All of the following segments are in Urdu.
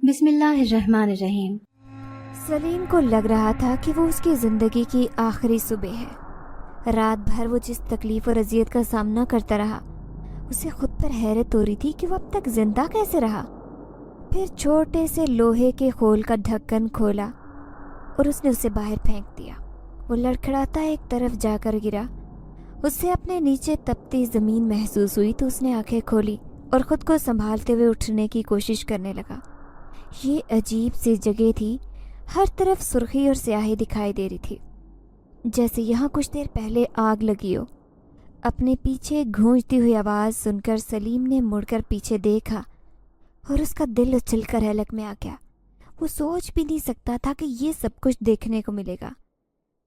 بسم اللہ الرحمن الرحیم۔ سلیم کو لگ رہا تھا کہ وہ اس کی زندگی کی آخری صبح ہے۔ رات بھر وہ جس تکلیف اور اذیت کا سامنا کرتا رہا، اسے خود پر حیرت ہو رہی تھی کہ وہ اب تک زندہ کیسے رہا۔ پھر چھوٹے سے لوہے کے خول کا ڈھکن کھولا اور اس نے اسے باہر پھینک دیا۔ وہ لڑکھڑاتا ایک طرف جا کر گرا۔ اسے اپنے نیچے تپتی زمین محسوس ہوئی تو اس نے آنکھیں کھولی اور خود کو سنبھالتے ہوئے اٹھنے کی کوشش کرنے لگا۔ یہ عجیب سی جگہ تھی، ہر طرف سرخی اور سیاہی دکھائی دے رہی تھی، جیسے یہاں کچھ دیر پہلے آگ لگی ہو۔ اپنے پیچھے گونجتی ہوئی آواز سن کر سلیم نے مڑ کر پیچھے دیکھا اور اس کا دل اچھل کر حلق میں آ گیا۔ وہ سوچ بھی نہیں سکتا تھا کہ یہ سب کچھ دیکھنے کو ملے گا۔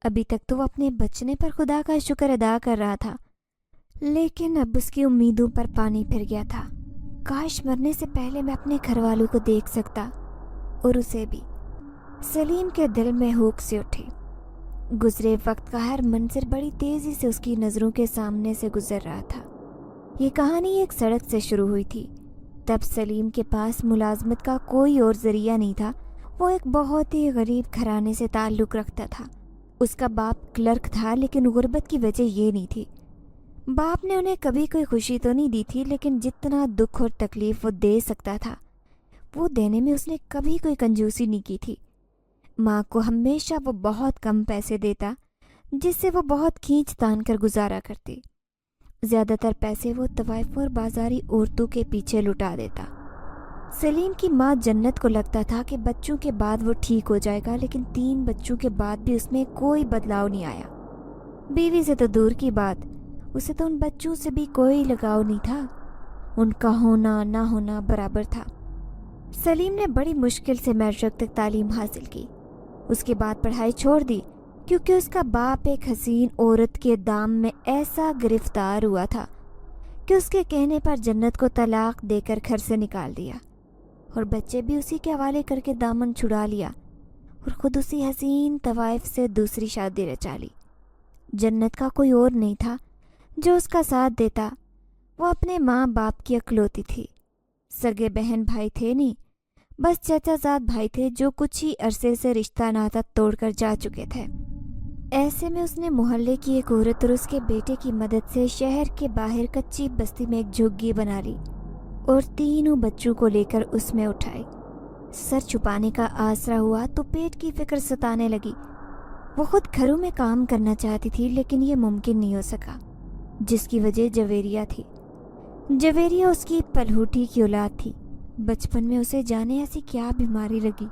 ابھی تک تو وہ اپنے بچنے پر خدا کا شکر ادا کر رہا تھا، لیکن اب اس کی امیدوں پر پانی پھر گیا تھا۔ کاش مرنے سے پہلے میں اپنے گھر والوں کو دیکھ سکتا، اور اسے بھی۔ سلیم کے دل میں ہوک سی اٹھی۔ گزرے وقت کا ہر منظر بڑی تیزی سے اس کی نظروں کے سامنے سے گزر رہا تھا۔ یہ کہانی ایک سڑک سے شروع ہوئی تھی۔ تب سلیم کے پاس ملازمت کا کوئی اور ذریعہ نہیں تھا۔ وہ ایک بہت ہی غریب گھرانے سے تعلق رکھتا تھا۔ اس کا باپ کلرک تھا، لیکن غربت کی وجہ یہ نہیں تھی۔ باپ نے انہیں کبھی کوئی خوشی تو نہیں دی تھی، لیکن جتنا دکھ اور تکلیف وہ دے سکتا تھا وہ دینے میں اس نے کبھی کوئی کنجوسی نہیں کی تھی۔ ماں کو ہمیشہ وہ بہت کم پیسے دیتا، جس سے وہ بہت کھینچ تان کر گزارا کرتی۔ زیادہ تر پیسے وہ طوائف اور بازاری عورتوں کے پیچھے لٹا دیتا۔ سلیم کی ماں جنت کو لگتا تھا کہ بچوں کے بعد وہ ٹھیک ہو جائے گا، لیکن 3 بچوں کے بعد بھی اس میں کوئی بدلاؤ نہیں آیا۔ بیوی سے تو دور کی بات، اسے تو ان بچوں سے بھی کوئی لگاؤ نہیں تھا۔ ان کا ہونا نہ ہونا برابر تھا۔ سلیم نے بڑی مشکل سے میٹرک تک تعلیم حاصل کی۔ اس کے بعد پڑھائی چھوڑ دی، کیونکہ اس کا باپ ایک حسین عورت کے دام میں ایسا گرفتار ہوا تھا کہ اس کے کہنے پر جنت کو طلاق دے کر گھر سے نکال دیا، اور بچے بھی اسی کے حوالے کر کے دامن چھڑا لیا اور خود اسی حسین طوائف سے دوسری شادی رچا لی۔ جنت کا کوئی اور نہیں تھا جو اس کا ساتھ دیتا۔ وہ اپنے ماں باپ کی اکلوتی تھی۔ سگے بہن بھائی تھے نہیں، بس چچا زاد بھائی تھے جو کچھ ہی عرصے سے رشتہ ناتا توڑ کر جا چکے تھے۔ ایسے میں اس نے محلے کی ایک عورت اور اس کے بیٹے کی مدد سے شہر کے باہر کچی بستی میں ایک جھگی بنا لی اور 3 بچوں کو لے کر اس میں اٹھائی۔ سر چھپانے کا آسرا ہوا تو پیٹ کی فکر ستانے لگی۔ وہ خود گھروں میں کام کرنا چاہتی تھی، لیکن یہ ممکن نہیں ہو سکا، جس کی وجہ جویریہ تھی۔ جویریہ اس کی پلہوٹی کی اولاد تھی۔ بچپن میں اسے جانے ایسی کیا بیماری لگی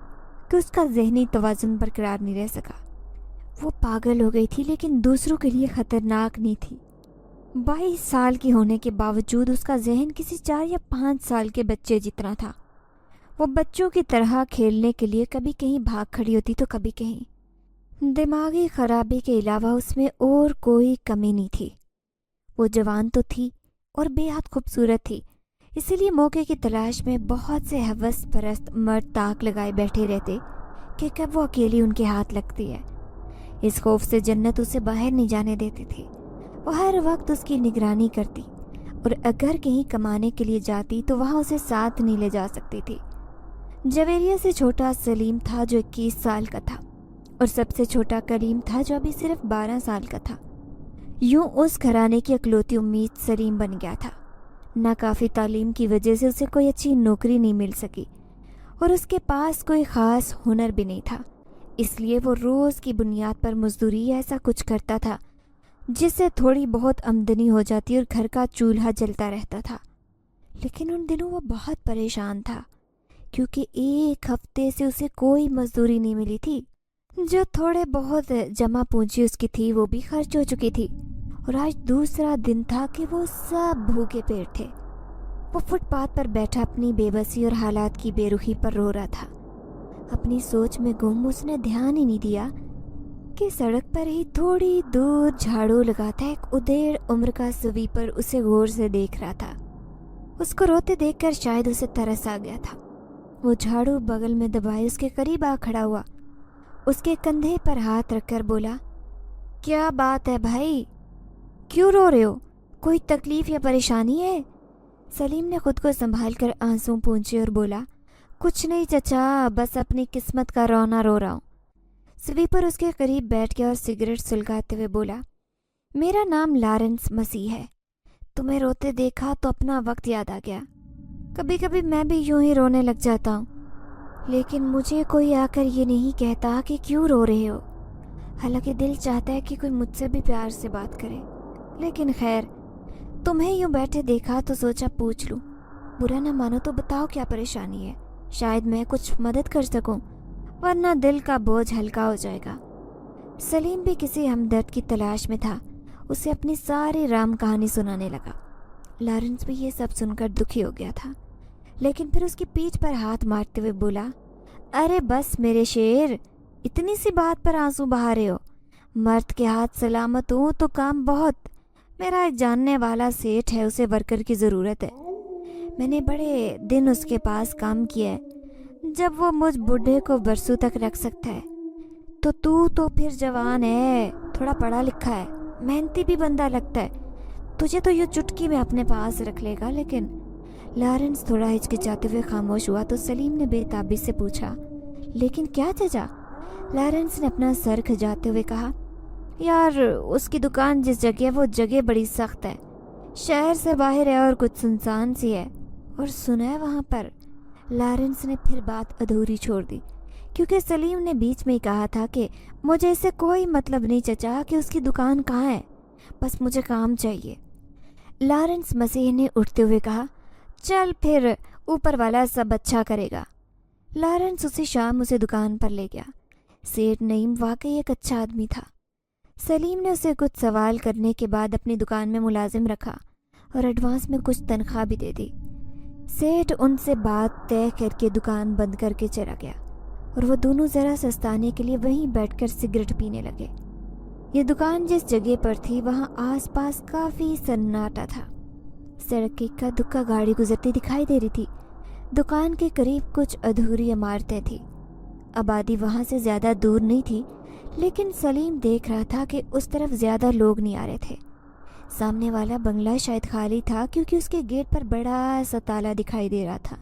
کہ اس کا ذہنی توازن برقرار نہیں رہ سکا۔ وہ پاگل ہو گئی تھی، لیکن دوسروں کے لیے خطرناک نہیں تھی۔ 22 سال کی ہونے کے باوجود اس کا ذہن کسی 4 یا 5 سال کے بچے جتنا تھا۔ وہ بچوں کی طرح کھیلنے کے لیے کبھی کہیں بھاگ کھڑی ہوتی تو کبھی کہیں۔ دماغی خرابی کے علاوہ اس میں اور کوئی کمی نہیں تھی۔ وہ جوان تو تھی اور بے حد خوبصورت تھی، اسی لیے موقع کی تلاش میں بہت سے ہوس پرست مرد تاک لگائے بیٹھے رہتے کہ کب وہ اکیلی ان کے ہاتھ لگتی ہے۔ اس خوف سے جنت اسے باہر نہیں جانے دیتی تھی۔ وہ ہر وقت اس کی نگرانی کرتی، اور اگر کہیں کمانے کے لیے جاتی تو وہاں اسے ساتھ نہیں لے جا سکتی تھی۔ جویریہ سے چھوٹا سلیم تھا جو 21 سال کا تھا، اور سب سے چھوٹا کلیم تھا جو ابھی صرف 12 سال کا تھا۔ یوں اس گھرانے کی اکلوتی امید سلیم بن گیا تھا۔ ناکافی تعلیم کی وجہ سے اسے کوئی اچھی نوکری نہیں مل سکی، اور اس کے پاس کوئی خاص ہنر بھی نہیں تھا۔ اس لیے وہ روز کی بنیاد پر مزدوری ایسا کچھ کرتا تھا جس سے تھوڑی بہت آمدنی ہو جاتی اور گھر کا چولہا جلتا رہتا تھا۔ لیکن ان دنوں وہ بہت پریشان تھا، کیونکہ 1 ہفتے سے اسے کوئی مزدوری نہیں ملی تھی۔ جو تھوڑے بہت جمع پونجی اس کی تھی وہ بھی خرچ ہو چکی تھی، اور آج دوسرا دن تھا کہ وہ سب بھوکے پیٹ تھے۔ وہ فٹ پاتھ پر بیٹھا اپنی بے بسی اور حالات کی بے رخی پر رو رہا تھا۔ اپنی سوچ میں گم اس نے دھیان ہی نہیں دیا کہ سڑک پر ہی تھوڑی دور جھاڑو لگاتا ایک ادھیڑ عمر کا سویپر اسے غور سے دیکھ رہا تھا۔ اس کو روتے دیکھ کر شاید اسے ترس آ گیا تھا۔ وہ جھاڑو بغل میں دبائے اس کے قریب آ کھڑا ہوا، اس کے کندھے پر ہاتھ رکھ کر بولا، کیا بات ہے بھائی، کیوں رو رہے ہو؟ کوئی تکلیف یا پریشانی ہے؟ سلیم نے خود کو سنبھال کر آنسو پونچھے اور بولا، کچھ نہیں چچا، بس اپنی قسمت کا رونا رو رہا ہوں۔ سویپر اس کے قریب بیٹھ گیا اور سگریٹ سلگاتے ہوئے بولا، میرا نام لارنس مسیح ہے۔ تمہیں روتے دیکھا تو اپنا وقت یاد آ گیا۔ کبھی کبھی میں بھی یوں ہی رونے لگ جاتا ہوں، لیکن مجھے کوئی آ کر یہ نہیں کہتا کہ کیوں رو رہے ہو۔ حالانکہ دل چاہتا ہے کہ کوئی مجھ سے بھی پیار سے بات کرے، لیکن خیر، تمہیں یوں بیٹھے دیکھا تو سوچا پوچھ لوں۔ برا نہ مانو تو بتاؤ کیا پریشانی ہے، شاید میں کچھ مدد کر سکوں، ورنہ دل کا بوجھ ہلکا ہو جائے گا۔ سلیم بھی کسی ہمدرد کی تلاش میں تھا، اسے اپنی ساری رام کہانی سنانے لگا۔ لارنس بھی یہ سب سن کر دکھی ہو گیا تھا، لیکن پھر اس کی پیٹھ پر ہاتھ مارتے ہوئے بولا، ارے بس میرے شیر، اتنی سی بات پر آنسو بہا رہے ہو؟ مرد کے ہاتھ سلامت ہوں تو کام بہت۔ میرا ایک جاننے والا سیٹھ ہے، اسے ورکر کی ضرورت ہے۔ میں نے بڑے دن اس کے پاس کام کیا ہے، جب وہ مجھ بڈھے کو برسوں تک رکھ سکتا ہے۔ تو پھر جوان ہے، تھوڑا پڑھا لکھا ہے، محنتی بھی بندہ لگتا ہے، تجھے تو یہ چٹکی میں اپنے پاس رکھ لے گا۔ لیکن لارنس تھوڑا ہچکچاتے ہوئے خاموش ہوا تو سلیم نے بے تابی سے پوچھا، لیکن کیا چچا؟ لارنس نے اپنا سر کھجاتے ہوئے کہا، یار اس کی دکان جس جگہ ہے وہ جگہ بڑی سخت ہے، شہر سے باہر ہے اور کچھ سنسان سی ہے، اور سنا ہے وہاں پر۔ لارنس نے پھر بات ادھوری چھوڑ دی، کیونکہ سلیم نے بیچ میں ہی کہا تھا کہ مجھے اس سے کوئی مطلب نہیں چچا کہ اس کی دکان کہاں ہے، بس مجھے کام چاہیے۔ لارنس مسیح نے اٹھتے ہوئے کہا، چل پھر، اوپر والا سب اچھا کرے گا۔ لارنس اسی شام اسے دکان پر لے گیا۔ سیٹھ نعیم واقعی ایک اچھا آدمی تھا۔ سلیم نے اسے کچھ سوال کرنے کے بعد اپنی دکان میں ملازم رکھا اور ایڈوانس میں کچھ تنخواہ بھی دے دی۔ سیٹھ ان سے بات طے کر کے دکان بند کر کے چلا گیا اور وہ دونوں ذرا سستانے کے لیے وہیں بیٹھ کر سگریٹ پینے لگے۔ یہ دکان جس جگہ پر تھی وہاں آس پاس کافی سناٹا تھا۔ سڑک کی اکا دکا گاڑی گزرتی دکھائی دے رہی تھی۔ دکان کے قریب کچھ ادھوری عمارتیں تھیں۔ آبادی وہاں سے زیادہ دور نہیں تھی، لیکن سلیم دیکھ رہا تھا کہ اس طرف زیادہ لوگ نہیں آ رہے تھے۔ سامنے والا بنگلہ شاید خالی تھا، کیونکہ اس کے گیٹ پر بڑا سا تالا دکھائی دے رہا تھا۔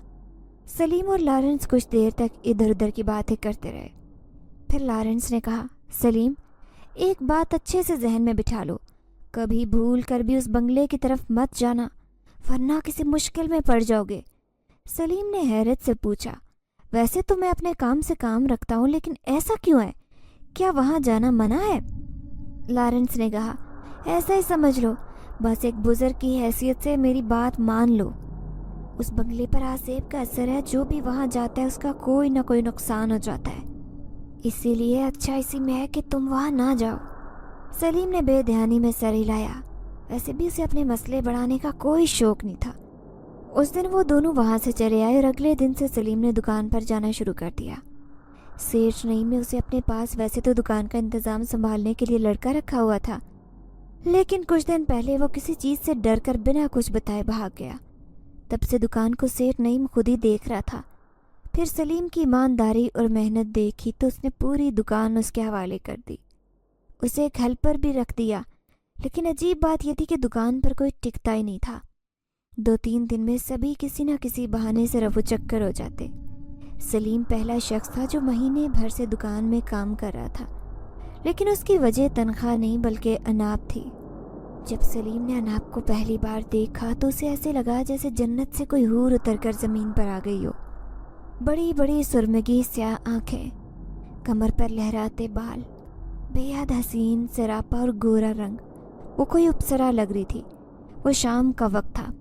سلیم اور لارنس کچھ دیر تک ادھر ادھر کی باتیں کرتے رہے۔ پھر لارنس نے کہا، سلیم، ایک بات اچھے سے ذہن میں بٹھا لو، کبھی بھول کر بھی اس بنگلے کی طرف مت جانا، ورنہ کسی مشکل میں پڑ جاؤ گے۔ سلیم نے حیرت سے پوچھا، ویسے تو میں اپنے کام سے کام رکھتا ہوں، لیکن ایسا کیوں ہے؟ کیا وہاں جانا منع ہے؟ لارنس نے کہا، ایسا ہی سمجھ لو، بس ایک بزرگ کی حیثیت سے میری بات مان لو۔ اس بنگلے پر آسیب کا اثر ہے، جو بھی وہاں جاتا ہے اس کا کوئی نہ کوئی نقصان ہو جاتا ہے، اسی لیے اچھا اسی میں ہے کہ تم وہاں نہ جاؤ۔ سلیم نے بے دھیانی میں سر ہلایا، ویسے بھی اسے اپنے مسئلے بڑھانے کا کوئی شوق نہیں تھا۔ اس دن وہ دونوں وہاں سے چلے آئے اور اگلے دن سے سلیم نے دکان پر جانا شروع کر دیا۔ سیٹھ نعیم نے اسے اپنے پاس ویسے تو دکان کا انتظام سنبھالنے کے لیے لڑکا رکھا ہوا تھا، لیکن کچھ دن پہلے وہ کسی چیز سے ڈر کر بنا کچھ بتائے بھاگ گیا۔ تب سے دکان کو سیٹھ نعیم خود ہی دیکھ رہا تھا۔ پھر سلیم کی ایمانداری اور محنت دیکھی تو اس نے پوری دکان اس کے حوالے کر دی، اسے ایک ہیلپر بھی رکھ دیا۔ لیکن عجیب بات یہ تھی کہ دکان پر کوئی ٹکتا ہی نہیں تھا۔ 2-3 دن میں سبھی کسی نہ کسی بہانے سے رفو چکر ہو جاتے۔ سلیم پہلا شخص تھا جو مہینے بھر سے دکان میں کام کر رہا تھا، لیکن اس کی وجہ تنخواہ نہیں بلکہ اناپ تھی۔ جب سلیم نے اناپ کو پہلی بار دیکھا تو اسے ایسے لگا جیسے جنت سے کوئی حور اتر کر زمین پر آ گئی ہو۔ بڑی بڑی سرمگی سیاہ آنکھیں، کمر پر لہراتے بال، بے حد حسین سراپا اور گورا رنگ، وہ کوئی اپسرا لگ رہی تھی۔ وہ شام کا وقت تھا۔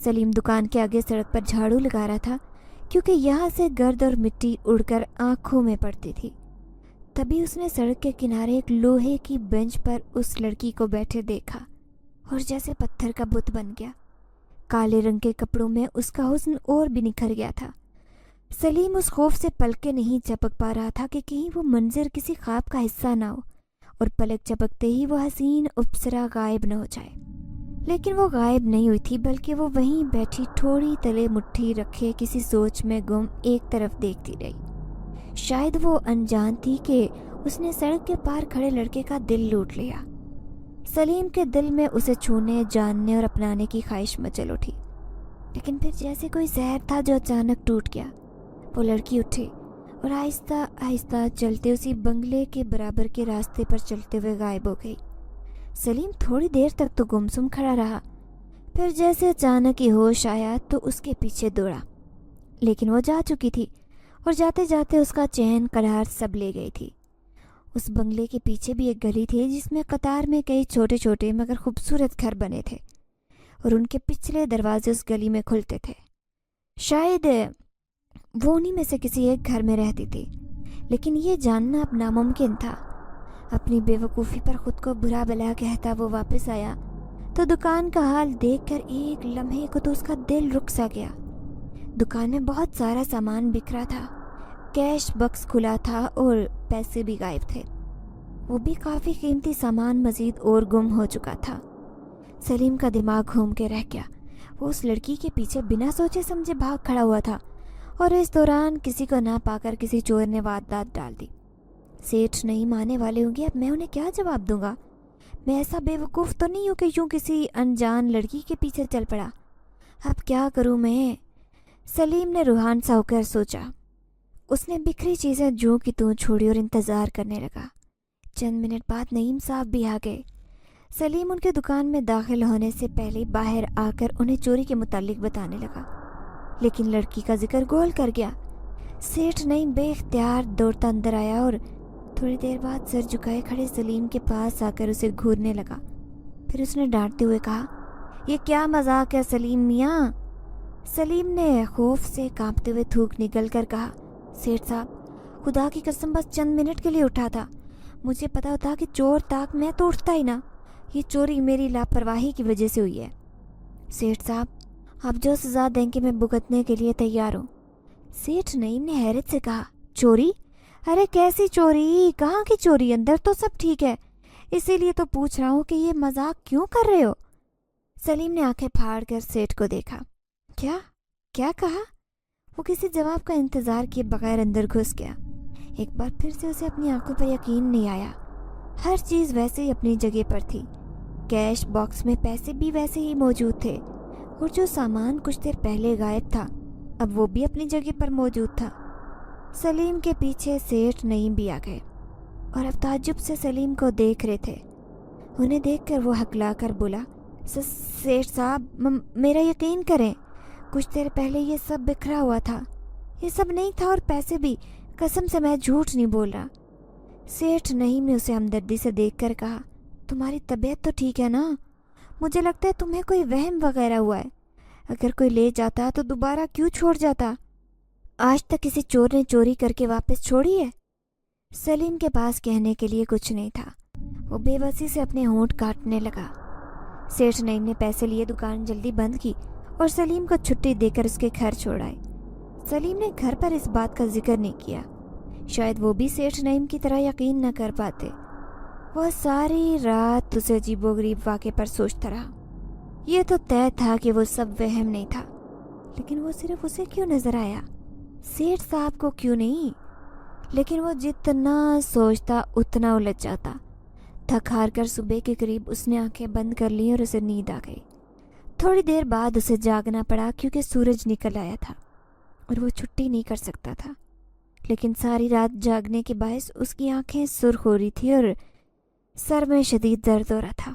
سلیم دکان کے آگے سڑک پر جھاڑو لگا رہا تھا، کیونکہ یہاں سے گرد اور مٹی اڑ کر آنکھوں میں پڑتی تھی۔ تبھی اس نے سڑک کے کنارے ایک لوہے کی بینچ پر اس لڑکی کو بیٹھے دیکھا اور جیسے پتھر کا بت بن گیا۔ کالے رنگ کے کپڑوں میں اس کا حسن اور بھی نکھر گیا تھا۔ سلیم اس خوف سے پلکیں نہیں چپک پا رہا تھا کہ کہیں وہ منظر کسی خواب کا حصہ نہ ہو اور پلک چپکتے ہی وہ حسین اپسرا غائب نہ ہو جائے۔ لیکن وہ غائب نہیں ہوئی تھی، بلکہ وہ وہیں بیٹھی ٹھوڑی تلے مٹھی رکھے کسی سوچ میں گم ایک طرف دیکھتی رہی۔ شاید وہ انجان تھی کہ اس نے سڑک کے پار کھڑے لڑکے کا دل لوٹ لیا۔ سلیم کے دل میں اسے چھونے، جاننے اور اپنانے کی خواہش مچل اٹھی، لیکن پھر جیسے کوئی زہر تھا جو اچانک ٹوٹ گیا۔ وہ لڑکی اٹھی اور آہستہ آہستہ چلتے اسی بنگلے کے برابر کے راستے پر چلتے ہوئے غائب ہو گئی۔ سلیم تھوڑی دیر تک تو گمسم کھڑا رہا، پھر جیسے اچانک ہی ہوش آیا تو اس کے پیچھے دوڑا، لیکن وہ جا چکی تھی اور جاتے جاتے اس کا چین قرار سب لے گئی تھی۔ اس بنگلے کے پیچھے بھی ایک گلی تھی جس میں قطار میں کئی چھوٹے چھوٹے مگر خوبصورت گھر بنے تھے اور ان کے پچھلے دروازے اس گلی میں کھلتے تھے۔ شاید وہ انہی میں سے کسی ایک گھر میں رہتی تھی، لیکن یہ جاننا اب ناممکن تھا۔ اپنی بے وقوفی پر خود کو برا بلا کہتا وہ واپس آیا تو دکان کا حال دیکھ کر ایک لمحے کو تو اس کا دل رک سا گیا۔ دکان میں بہت سارا سامان بکھرا تھا، کیش باکس کھلا تھا اور پیسے بھی غائب تھے، وہ بھی کافی قیمتی سامان مزید اور گم ہو چکا تھا۔ سلیم کا دماغ گھوم کے رہ گیا۔ وہ اس لڑکی کے پیچھے بنا سوچے سمجھے بھاگ کھڑا ہوا تھا اور اس دوران کسی کو نہ پا کر کسی چور نے واردات ڈال دی۔ سیٹھ نہیں ماننے والے ہوں گے، اب میں انہیں کیا جواب دوں گا؟ میں ایسا بے وقوف تو نہیں ہوں کہ یوں کسی انجان لڑکی کے پیچھے چل پڑا۔ اب کیا کروں میں؟ سلیم نے روحان سا ہو کر سوچا۔ اس نے بکھری چیزیں جوں کی توں چھوڑی اور انتظار کرنے لگا۔ چند منٹ بعد نعیم صاحب بھی آ گئے۔ سلیم ان کے دکان میں داخل ہونے سے پہلے باہر آ کر انہیں چوری کے متعلق بتانے لگا، لیکن لڑکی کا ذکر گول کر گیا۔ سیٹھ نعیم بے اختیار دوڑتا اندر آیا اور تھوڑی دیر بعد سر جھکائے کھڑے سلیم کے پاس آ کر اسے گھورنے لگا۔ پھر اس نے ڈانٹتے ہوئے کہا، یہ کیا مذاق ہے سلیم میاں؟ سلیم نے خوف سے کانپتے ہوئے تھوک نگل کر کہا، سیٹھ صاحب خدا کی قسم بس چند منٹ کے لیے اٹھا تھا، مجھے پتا ہوتا کہ چور تاک میں تو اٹھتا ہی نہ، یہ چوری میری لاپرواہی کی وجہ سے ہوئی ہے۔ سیٹھ صاحب آپ جو سزا دیں گے میں بھگتنے کے لیے تیار ہوں۔ سیٹھ نعیم نے حیرت سے کہا، چوری؟ ارے کیسی چوری؟ کہاں کی چوری؟ اندر تو سب ٹھیک ہے، اسی لیے تو پوچھ رہا ہوں کہ یہ مذاق کیوں کر رہے ہو؟ سلیم نے آنکھیں پھاڑ کر سیٹھ کو دیکھا۔ کیا کہا؟ وہ کسی جواب کا انتظار کیے بغیر اندر گھس گیا۔ ایک بار پھر سے اسے اپنی آنکھوں پر یقین نہیں آیا۔ ہر چیز ویسے ہی اپنی جگہ پر تھی، کیش باکس میں پیسے بھی ویسے ہی موجود تھے اور جو سامان کچھ دیر پہلے غائب تھا اب وہ بھی اپنی جگہ پر موجود تھا۔ سلیم کے پیچھے سیٹھ نعیم بھی آ گئے اور اب تعجب سے سلیم کو دیکھ رہے تھے۔ انہیں دیکھ کر وہ ہکلا کر بولا، سیٹھ صاحب میرا یقین کریں، کچھ دیر پہلے یہ سب بکھرا ہوا تھا، یہ سب نہیں تھا، اور پیسے بھی، قسم سے میں جھوٹ نہیں بول رہا۔ سیٹھ نعیم نے اسے ہمدردی سے دیکھ کر کہا، تمہاری طبیعت تو ٹھیک ہے نا؟ مجھے لگتا ہے تمہیں کوئی وہم وغیرہ ہوا ہے، اگر کوئی لے جاتا تو دوبارہ کیوں چھوڑ جاتا؟ آج تک کسی چور نے چوری کر کے واپس چھوڑی ہے؟ سلیم کے پاس کہنے کے لیے کچھ نہیں تھا، وہ بے بسی سے اپنے ہونٹ کاٹنے لگا۔ سیٹھ نعیم نے پیسے لیے دکان جلدی بند کی اور سلیم کو چھٹی دے کر اس کے گھر چھوڑ آئے۔ سلیم نے گھر پر اس بات کا ذکر نہیں کیا، شاید وہ بھی سیٹھ نعیم کی طرح یقین نہ کر پاتے۔ وہ ساری رات اسے عجیب و غریب واقعے پر سوچتا رہا۔ یہ تو طے تھا کہ وہ سب وہم نہیں تھا، لیکن وہ صرف اسے کیوں نظر آیا؟ سیٹھ صاحب کو کیوں نہیں؟ لیکن وہ جتنا سوچتا اتنا الجھ جاتا۔ تھک ہار کر صبح کے قریب اس نے آنکھیں بند کر لی اور اسے نیند آ گئی۔ تھوڑی دیر بعد اسے جاگنا پڑا کیونکہ سورج نکل آیا تھا اور وہ چھٹی نہیں کر سکتا تھا، لیکن ساری رات جاگنے کے باعث اس کی آنکھیں سرخ ہو رہی تھی اور سر میں شدید درد ہو رہا تھا۔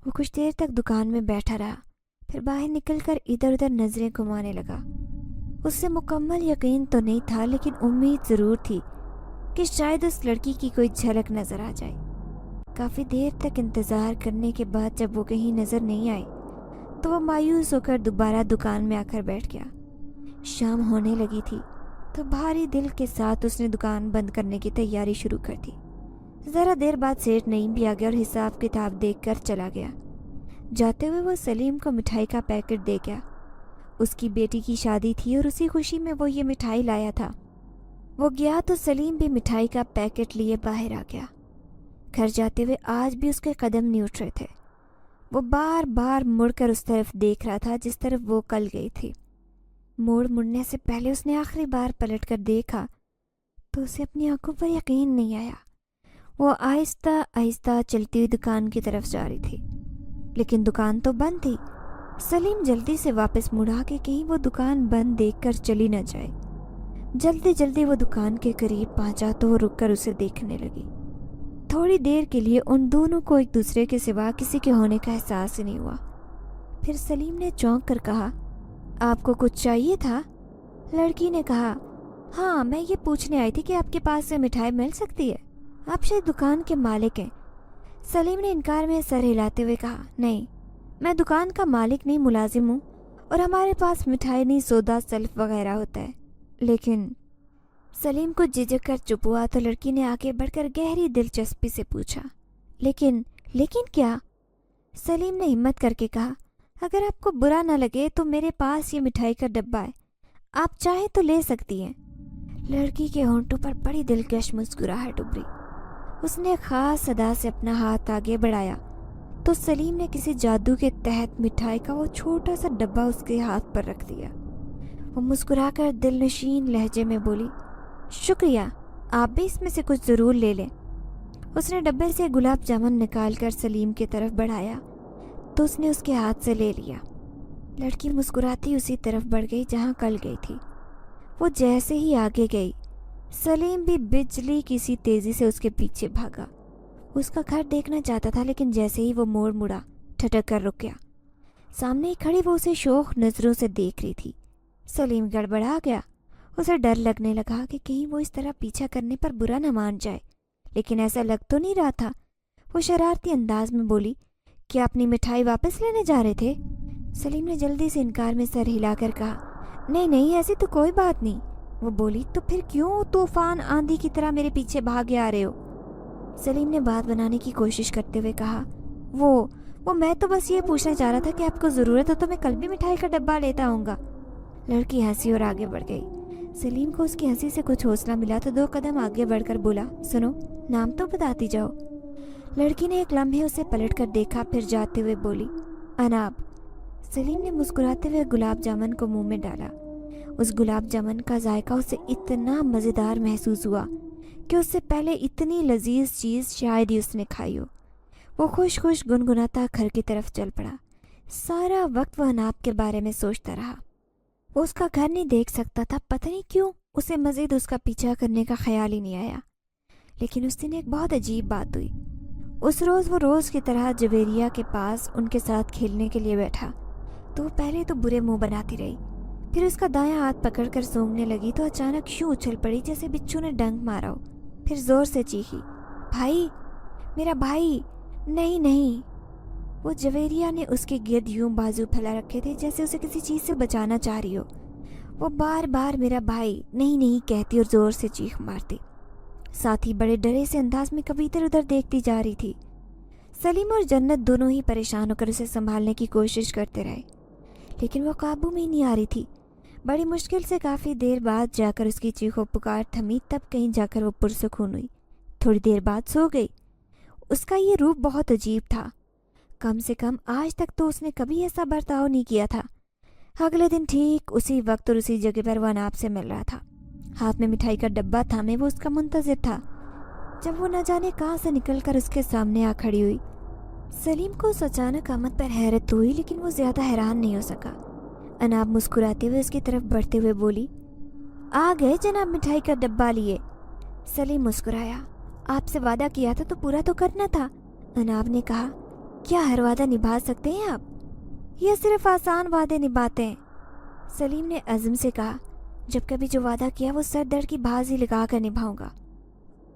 وہ کچھ دیر تک دکان میں بیٹھا رہا، پھر باہر نکل کر ادھر ادھر نظریں گھمانے لگا۔ اس سے مکمل یقین تو نہیں تھا، لیکن امید ضرور تھی کہ شاید اس لڑکی کی کوئی جھلک نظر آ جائے۔ کافی دیر تک انتظار کرنے کے بعد جب وہ کہیں نظر نہیں آئی تو وہ مایوس ہو کر دوبارہ دکان میں آ کر بیٹھ گیا۔ شام ہونے لگی تھی تو بھاری دل کے ساتھ اس نے دکان بند کرنے کی تیاری شروع کر دی۔ ذرا دیر بعد سیٹھ نعیم بھی آ گیا اور حساب کتاب دیکھ کر چلا گیا۔ جاتے ہوئے وہ سلیم کو مٹھائی کا پیکٹ دے گیا۔ اس کی بیٹی کی شادی تھی اور اسی خوشی میں وہ یہ مٹھائی لایا تھا۔ وہ گیا تو سلیم بھی مٹھائی کا پیکٹ لیے باہر آ گیا۔ گھر جاتے ہوئے آج بھی اس کے قدم نہیں اٹھ رہے تھے۔ وہ بار بار مڑ کر اس طرف دیکھ رہا تھا جس طرف وہ کل گئی تھی۔ مڑنے سے پہلے اس نے آخری بار پلٹ کر دیکھا تو اسے اپنی آنکھوں پر یقین نہیں آیا۔ وہ آہستہ آہستہ چلتی ہوئی دکان کی طرف جا رہی تھی، لیکن دکان تو بند تھی۔ سلیم جلدی سے واپس مڑا کہ کہیں وہ دکان بند دیکھ کر چلی نہ جائے۔ جلدی جلدی وہ دکان کے قریب پہنچا تو وہ رک کر اسے دیکھنے لگی۔ تھوڑی دیر کے لیے ان دونوں کو ایک دوسرے کے سوا کسی کے ہونے کا احساس ہی نہیں ہوا۔ پھر سلیم نے چونک کر کہا، آپ کو کچھ چاہیے تھا؟ لڑکی نے کہا، ہاں، میں یہ پوچھنے آئی تھی کہ آپ کے پاس سے مٹھائی مل سکتی ہے؟ آپ شاید دکان کے مالک ہیں۔ سلیم نے انکار میں سر ہلاتے ہوئے کہا، نہیں، میں دکان کا مالک نہیں، ملازم ہوں، اور ہمارے پاس مٹھائی نہیں، سودا سلف وغیرہ ہوتا ہے۔ لیکن سلیم کو جھجک کر چپ ہوا تو لڑکی نے آگے بڑھ کر گہری دلچسپی سے پوچھا، لیکن کیا؟ سلیم نے ہمت کر کے کہا، اگر آپ کو برا نہ لگے تو میرے پاس یہ مٹھائی کا ڈبہ ہے، آپ چاہیں تو لے سکتی ہیں۔ لڑکی کے ہونٹوں پر بڑی دلکش مسکراہٹ ابھری۔ اس نے خاص ادا سے اپنا ہاتھ آگے بڑھایا تو سلیم نے کسی جادو کے تحت مٹھائی کا وہ چھوٹا سا ڈبہ اس کے ہاتھ پر رکھ دیا۔ وہ مسکرا کر دل نشین لہجے میں بولی، شکریہ، آپ بھی اس میں سے کچھ ضرور لے لیں۔ اس نے ڈبے سے گلاب جامن نکال کر سلیم کی طرف بڑھایا تو اس نے اس کے ہاتھ سے لے لیا۔ لڑکی مسکراتی اسی طرف بڑھ گئی جہاں کل گئی تھی۔ وہ جیسے ہی آگے گئی، سلیم بھی بجلی کی سی تیزی سے اس کے پیچھے بھاگا۔ اس کا گھر دیکھنا چاہتا تھا، لیکن جیسے ہی وہ موڑ مڑا، ٹھٹک کر رک گیا۔ سامنے ہی کھڑی وہ اسے شوق نظروں سے دیکھ رہی تھی۔ سلیم گڑبڑا گیا۔ اسے ڈر لگنے لگا کہ کہیں وہ اس طرح پیچھا کرنے پر برا نہ مان جائے، لیکن ایسا لگ تو نہیں رہا تھا۔ وہ شرارتی انداز میں بولی، کیا اپنی مٹھائی واپس لینے جا رہے تھے؟ سلیم نے جلدی سے انکار میں سر ہلا کر کہا، نہیں، ایسی تو کوئی بات نہیں۔ وہ بولی، تو پھر کیوں طوفان آندھی کی طرح میرے پیچھے بھاگے آ رہے ہو؟ سلیم نے بات بنانے کی کوشش کرتے ہوئے کہا، وہ میں تو بس یہ پوچھنا چاہ رہا تھا کہ آپ کو ضرورت ہو تو میں کل بھی مٹھائی کا ڈبہ لیتا آؤں گا۔ لڑکی ہنسی اور آگے بڑھ گئی۔ سلیم کو اس کی ہنسی سے کچھ حوصلہ ملا تو 2 قدم آگے بڑھ کر بولا، سنو، نام تو بتاتی جاؤ۔ لڑکی نے ایک لمحے اسے پلٹ کر دیکھا، پھر جاتے ہوئے بولی، اناب۔ سلیم نے مسکراتے ہوئے گلاب جامن کو منہ میں ڈالا۔ اس گلاب جامن کا ذائقہ اسے اتنا مزیدار محسوس ہوا کہ اس سے پہلے اتنی لذیذ چیز شاید ہی اس نے کھائی ہو۔ وہ خوش گنگناتا گھر کی طرف چل پڑا۔ سارا وقت وہ اناب کے بارے میں سوچتا رہا۔ وہ اس کا گھر نہیں دیکھ سکتا تھا، پتہ نہیں کیوں اسے مزید اس کا پیچھا کرنے کا خیال ہی نہیں آیا۔ لیکن اس دن ایک بہت عجیب بات ہوئی۔ اس روز وہ روز کی طرح جویریہ کے پاس ان کے ساتھ کھیلنے کے لیے بیٹھا تو وہ پہلے تو برے منہ بناتی رہی، پھر اس کا دایاں ہاتھ پکڑ کر سونگنے لگی تو اچانک یوں اچھل پڑی جیسے بچھو نے ڈنک مارا ہو، پھر زور سے چیخی، بھائی، میرا بھائی، نہیں۔ وہ جویریہ نے اس کے گرد یوں بازو پھیلا رکھے تھے جیسے اسے کسی چیز سے بچانا چاہ رہی ہو۔ وہ بار بار میرا بھائی نہیں کہتی اور زور سے چیخ مارتی، ساتھ ہی بڑے ڈرے سے انداز میں کبھی ادھر ادھر دیکھتی جا رہی تھی۔ سلیم اور جنت دونوں ہی پریشان ہو کر اسے سنبھالنے کی کوشش کرتے رہے، لیکن وہ قابو میں ہی نہیں آ رہی تھی۔ بڑی مشکل سے کافی دیر بعد جا کر اس کی چیخ و پکار تھمی، تب کہیں جا کر وہ پرسکون ہوئی۔ تھوڑی دیر بعد سو گئی۔ اس کا یہ روپ بہت عجیب تھا، کم سے کم آج تک تو اس نے کبھی ایسا برتاؤ نہیں کیا تھا۔ اگلے دن ٹھیک اسی وقت اور اسی جگہ پر وہ اناب سے مل رہا تھا۔ ہاتھ میں مٹھائی کا ڈبہ تھامے وہ اس کا منتظر تھا۔ جب وہ نہ جانے کہاں سے نکل کر اس کے سامنے آ کھڑی ہوئی، سلیم کو اس اچانک آمد پر حیرت ہوئی، لیکن وہ زیادہ حیران نہیں ہو سکا۔ اناب مسکراتے ہوئے اس کی طرف بڑھتے ہوئے بولی، آ گئے جناب مٹھائی کا ڈبہ لیے۔ سلیم مسکرایا، آپ سے وعدہ کیا تھا تو پورا تو کرنا تھا۔ اناب نے کہا، کیا ہر وعدہ نبھا سکتے ہیں آپ؟ یہ صرف آسان وعدے نبھاتے ہیں۔ سلیم نے عزم سے کہا، جب کبھی جو وعدہ کیا وہ سر درد کی بھاز ہی لگا کر نبھاؤں گا۔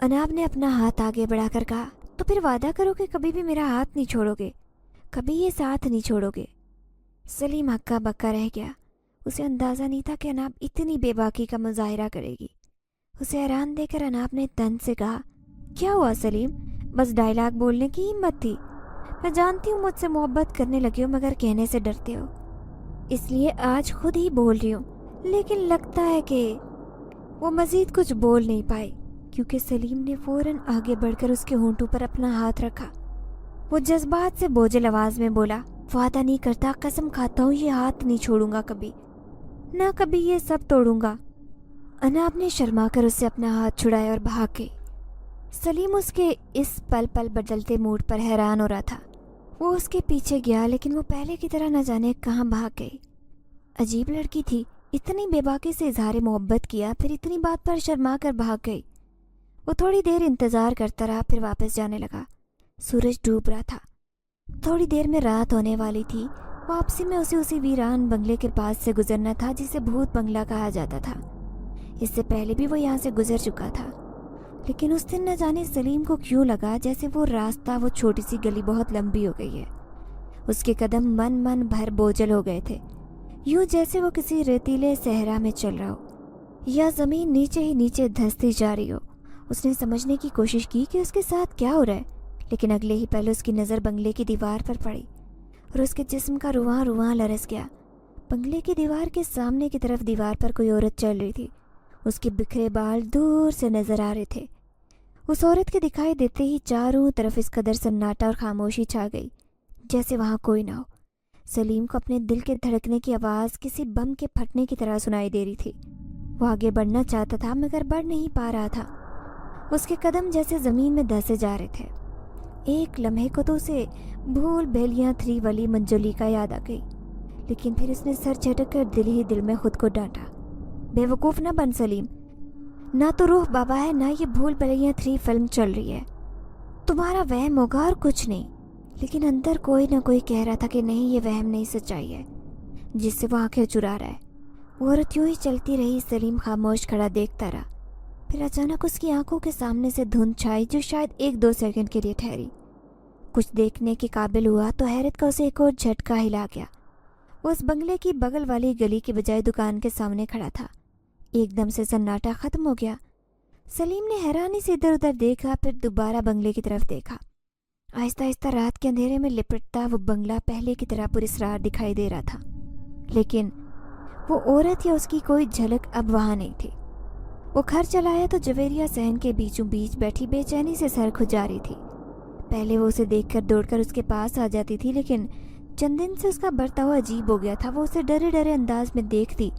اناب نے اپنا ہاتھ آگے بڑھا کر کہا، تو پھر وعدہ کرو کہ کبھی بھی میرا ہاتھ نہیں چھوڑو گے، کبھی یہ ساتھ نہیں چھوڑو گے۔ سلیم ہکا بکا رہ گیا۔ اسے اندازہ نہیں تھا کہ اناب اتنی بے باکی کا مظاہرہ کرے گی۔ اسے حیران دیکھ کر اناب نے تن سے کہا، کیا ہوا سلیم؟ بس ڈائلاگ بولنے کی ہمت تھی؟ میں جانتی ہوں مجھ سے محبت کرنے لگے ہو مگر کہنے سے ڈرتے ہو، اس لیے آج خود ہی بول رہی ہوں۔ لیکن لگتا ہے کہ وہ مزید کچھ بول نہیں پائی کیونکہ سلیم نے فوراً آگے بڑھ کر اس کے ہونٹوں پر اپنا ہاتھ رکھا۔ وہ جذبات سے بوجھل آواز میں بولا، وعدہ نہیں کرتا، قسم کھاتا ہوں یہ ہاتھ نہیں چھوڑوں گا کبھی، نہ کبھی یہ سب توڑوں گا۔ اناب نے شرما کر اس سے اپنا ہاتھ چھڑایا اور بھاگ گئی۔ سلیم اس کے اس پل پل بدلتے موڈ پر حیران ہو رہا تھا۔ وہ اس کے پیچھے گیا لیکن وہ پہلے کی طرح نہ جانے کہاں بھاگ گئی۔ عجیب لڑکی تھی، اتنی بے باکی سے اظہار محبت کیا، پھر اتنی بات پر شرما کر بھاگ گئی۔ وہ تھوڑی دیر انتظار کرتا رہا، پھر واپس جانے لگا۔ سورج ڈوب رہا تھا، تھوڑی دیر میں رات ہونے والی تھی۔ واپسی میں اسی ویران بنگلے کے پاس سے گزرنا تھا جسے بھوت بنگلہ کہا جاتا تھا۔ اس سے پہلے بھی وہ یہاں سے گزر چکا تھا، لیکن اس دن نہ جانے سلیم کو کیوں لگا جیسے وہ راستہ، وہ چھوٹی سی گلی بہت لمبی ہو گئی ہے۔ اس کے قدم من بھر بوجھل ہو گئے تھے، یوں جیسے وہ کسی ریتیلے صحرا میں چل رہا ہو یا زمین نیچے ہی نیچے دھنستی جا رہی ہو۔ اس نے سمجھنے کی کوشش کی کہ اس کے ساتھ کیا ہو رہا ہے، لیکن اگلے ہی پہلے اس کی نظر بنگلے کی دیوار پر پڑی اور اس کے جسم کا رواں لرز گیا۔ بنگلے کی دیوار کے سامنے کی طرف دیوار پر کوئی عورت چل رہی تھی۔ اس کے بکھرے بال دور سے نظر آ رہے تھے۔ اس عورت کے دکھائی دیتے ہی چاروں طرف اس قدر سناٹا اور خاموشی چھا گئی جیسے وہاں کوئی نہ ہو۔ سلیم کو اپنے دل کے دھڑکنے کی آواز کسی بم کے پھٹنے کی طرح سنائی دے رہی تھی۔ وہ آگے بڑھنا چاہتا تھا مگر بڑھ نہیں پا رہا تھا۔ اس کے قدم جیسے زمین میں دھسے جا رہے تھے۔ ایک لمحے کو تو اسے بھول بھیلیاں 3 والی منجولیکا یاد آ گئی، لیکن پھر اس نے سر جھٹک کر دل ہی دل میں خود کو ڈانٹا۔ بے وقوف نہ بن سلیم، نہ تو روح بابا ہے نہ یہ بھول بھلیاں 3 فلم چل رہی ہے۔ تمہارا وہم ہوگا اور کچھ نہیں۔ لیکن اندر کوئی نہ کوئی کہہ رہا تھا کہ نہیں، یہ وہم نہیں، سچائی ہے جس سے وہ آنکھیں چرا رہا ہے۔ وہ عورت یوں ہی چلتی رہی، سلیم خاموش کھڑا دیکھتا رہا۔ پھر اچانک اس کی آنکھوں کے سامنے سے دھند چھائی جو شاید 1-2 سیکنڈ کے لیے ٹھہری۔ کچھ دیکھنے کے قابل ہوا تو حیرت کا اسے ایک اور جھٹکا ہلا گیا۔ وہ اس بنگلے کی بغل والی گلی کے بجائے دکان کے سامنے کھڑا تھا۔ ایک دم سے سناٹا ختم ہو گیا۔ سلیم نے حیرانی سے ادھر ادھر دیکھا، پھر دوبارہ بنگلے کی طرف دیکھا۔ آہستہ آہستہ رات کے اندھیرے میں لپٹتا وہ بنگلہ پہلے کی طرح پراسرار دکھائی دے رہا تھا، لیکن وہ عورت یا اس کی کوئی جھلک اب وہاں نہیں تھی۔ وہ گھر چلایا تو جویریہ صحن کے بیچوں بیچ بیٹھی بے چینی سے سر کھجا رہی تھی۔ پہلے وہ اسے دیکھ کر دوڑ کر اس کے پاس آ جاتی تھی، لیکن چند دن سے اس کا برتاؤ عجیب ہو گیا تھا۔ وہ اسے ڈرے ڈرے انداز میں دیکھتی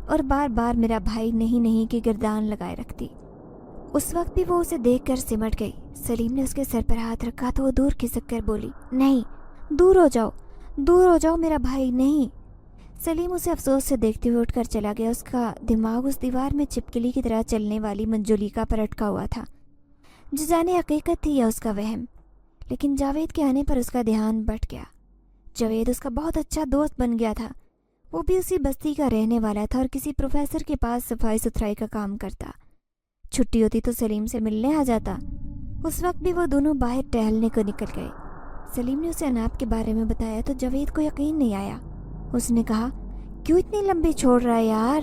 اور بار بار میرا بھائی نہیں نہیں کی گردان لگائے رکھتی۔ اس وقت بھی وہ اسے دیکھ کر سمٹ گئی۔ سلیم نے اس کے سر پر ہاتھ رکھا تو وہ دور کھسک کر بولی، نہیں، دور ہو جاؤ میرا بھائی، نہیں۔ سلیم اسے افسوس سے دیکھتے ہوئے اٹھ کر چلا گیا۔ اس کا دماغ اس دیوار میں چپکلی کی طرح چلنے والی منجولیکا پر اٹکا ہوا تھا، جو جانے حقیقت تھی یا اس کا وہم۔ لیکن جاوید کے آنے پر اس کا دھیان بٹ گیا۔ جاوید اس کا بہت اچھا دوست بن گیا تھا۔ وہ بھی اسی بستی کا رہنے والا تھا اور کسی پروفیسر کے پاس صفائی ستھرائی کا کام کرتا۔ چھٹی ہوتی تو سلیم سے ملنے آ جاتا۔ اس وقت بھی وہ دونوں باہر ٹہلنے کو نکل گئے۔ سلیم نے اسے اناپ کے بارے میں بتایا تو جاوید کو یقین نہیں آیا۔ اس نے کہا، کیوں اتنی لمبی چھوڑ رہا ہے یار؟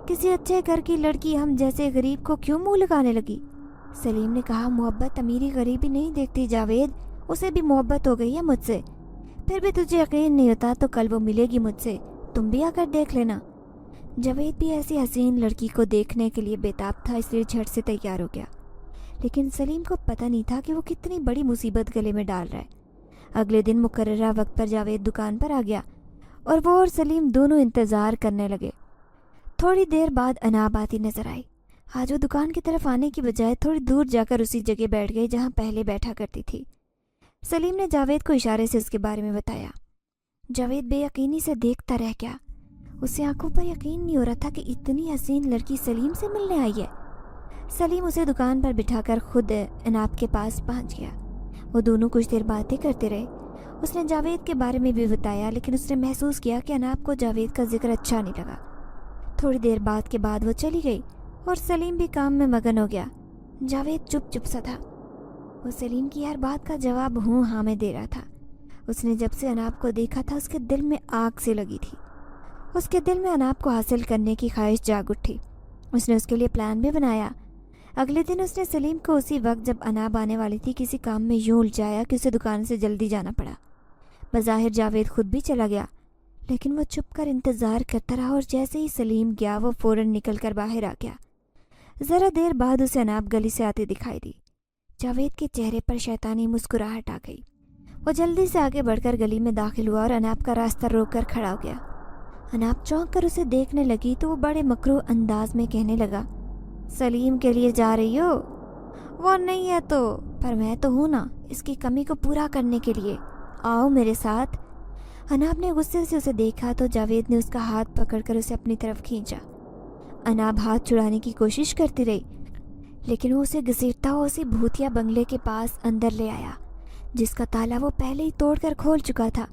کسی اچھے گھر کی لڑکی ہم جیسے غریب کو کیوں منہ لگانے لگی؟ سلیم نے کہا، محبت امیری غریبی نہیں دیکھتی جاوید، اسے بھی محبت ہو گئی ہے مجھ سے۔ پھر بھی تجھے یقین نہیں ہوتا تو کل وہ ملے گی مجھ سے، تم بھی آ کر دیکھ لینا۔ جاوید بھی ایسی حسین لڑکی کو دیکھنے کے لیے بےتاب تھا، اس لیے جھٹ سے تیار ہو گیا۔ لیکن سلیم کو پتہ نہیں تھا کہ وہ کتنی بڑی مصیبت گلے میں ڈال رہا ہے۔ اگلے دن مقررہ وقت پر جاوید دکان پر آ گیا اور وہ اور سلیم دونوں انتظار کرنے لگے۔ تھوڑی دیر بعد اناب آتی نظر آئی۔ آج وہ دکان کی طرف آنے کی بجائے تھوڑی دور جا کر اسی جگہ بیٹھ گئی جہاں پہلے بیٹھا کرتی تھی۔ سلیم نے جاوید کو اشارے سے اس کے بارے میں بتایا۔ جاوید بے یقینی سے دیکھتا رہ گیا۔ اسے آنکھوں پر یقین نہیں ہو رہا تھا کہ اتنی حسین لڑکی سلیم سے ملنے آئی ہے۔ سلیم اسے دکان پر بٹھا کر خود اناب کے پاس پہنچ گیا۔ وہ دونوں کچھ دیر باتیں کرتے رہے۔ اس نے جاوید کے بارے میں بھی بتایا، لیکن اس نے محسوس کیا کہ اناب کو جاوید کا ذکر اچھا نہیں لگا۔ تھوڑی دیر بعد وہ چلی گئی اور سلیم بھی کام میں مگن ہو گیا۔ جاوید چپ سا تھا۔ وہ سلیم کی ہر بات کا جواب ہوں ہاں میں دے رہا تھا۔ اس نے جب سے اناب کو دیکھا تھا اس کے دل میں آگ سے لگی تھی۔ اس کے دل میں اناب کو حاصل کرنے کی خواہش جاگ اٹھی۔ اس نے اس کے لیے پلان بھی بنایا۔ اگلے دن اس نے سلیم کو اسی وقت جب اناب آنے والی تھی کسی کام میں یوں الجھایا کہ اسے دکان سے جلدی جانا پڑا۔ بظاہر جاوید خود بھی چلا گیا، لیکن وہ چپ کر انتظار کرتا رہا اور جیسے ہی سلیم گیا وہ فوراً نکل کر باہر آ گیا۔ ذرا دیر بعد اسے اناب گلی سے آتی دکھائی دی۔ جاوید کے چہرے پر شیطانی مسکراہٹ آ گئی۔ وہ جلدی سے آگے بڑھ کر گلی میں داخل ہوا اور اناب کا راستہ روک کر کھڑا ہو گیا۔ اناب چونک کر اسے دیکھنے لگی تو وہ بڑے مکروہ انداز میں کہنے لگا، سلیم کے لیے جا رہی ہو؟ وہ نہیں ہے تو، پر میں تو ہوں نا اس کی کمی کو پورا کرنے کے لیے، آؤ میرے ساتھ۔ اناب نے غصے سے اسے دیکھا تو جاوید نے اس کا ہاتھ پکڑ کر اسے اپنی طرف کھینچا۔ اناب ہاتھ چھڑانے کی کوشش کرتی رہی لیکن وہ اسے گھسیٹتا ہوا اسی بھوتیا بنگلے کے پاس اندر لے آیا جس کا تالا وہ پہلے ہی توڑ کر کھول چکا تھا۔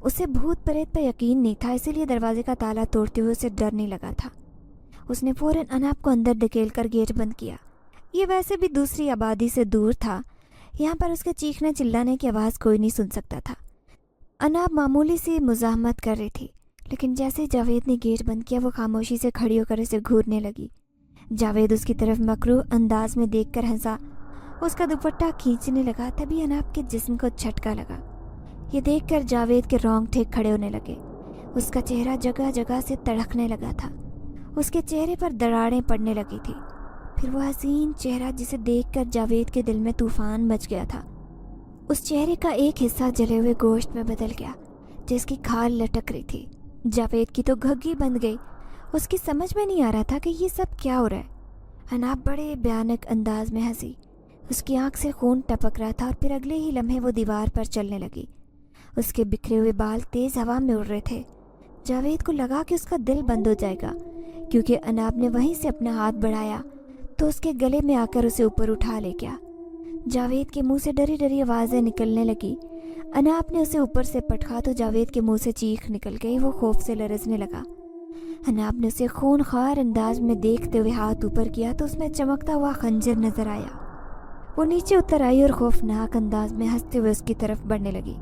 اسے بھوت پریت پر یقین نہیں تھا، اسی لیے دروازے کا تالا توڑتے ہوئے اسے ڈر نہیں لگا تھا۔ اس نے فوراً اناب کو اندر دھکیل کر گیٹ بند کیا۔ یہ ویسے بھی دوسری آبادی سے دور تھا، یہاں پر اس کے چیخنے چلانے کی آواز کوئی نہیں سن سکتا تھا۔ اناب معمولی سی مزاحمت کر رہی تھی لیکن جیسے جاوید نے گیٹ بند کیا وہ خاموشی سے کھڑی ہو کر اسے گھورنے لگی۔ جاوید اس کی طرف مکروہ انداز میں دیکھ کر ہنسا، اس کا دوپٹہ کھینچنے لگا، تبھی اناب کے جسم کو جھٹکا لگا۔ یہ دیکھ کر جاوید کے رونگٹے کھڑے ہونے لگے، اس کا چہرہ جگہ جگہ سے تڑکنے لگا تھا، اس کے چہرے پر دراڑیں پڑنے لگی تھی۔ پھر وہ حسین چہرہ جسے دیکھ کر جاوید کے دل میں طوفان مچ گیا تھا، اس چہرے کا ایک حصہ جلے ہوئے گوشت میں بدل گیا جس کی کھال لٹک رہی تھی۔ جاوید کی تو گھگی بند گئی، اس کی سمجھ میں نہیں آ رہا تھا کہ یہ سب کیا ہو رہا ہے۔ اناب بڑے بھیانک انداز میں ہنسی، اس کی آنکھ سے خون ٹپک رہا تھا اور پھر اگلے ہی لمحے وہ دیوار پر چلنے لگی۔ اس کے بکھرے ہوئے بال تیز ہوا میں اڑ رہے تھے۔ جاوید کو لگا کہ اس کا دل بند ہو جائے گا کیونکہ اناب نے وہیں سے اپنا ہاتھ بڑھایا تو اس کے گلے میں آ کر اسے اوپر اٹھا لے گیا۔ جاوید کے منہ سے ڈری ڈری آوازیں نکلنے لگی۔ اناب نے اسے اوپر سے پٹکا تو جاوید کے منہ سے چیخ نکل گئی، وہ خوف سے لرزنے لگا۔ اناب نے اسے خون خوار انداز میں دیکھتے ہوئے ہاتھ اوپر کیا تو اس میں چمکتا ہوا خنجر نظر آیا۔ وہ نیچے اتر آئی اور خوفناک انداز میں ہنستے ہوئے اس کی طرف بڑھنے لگی۔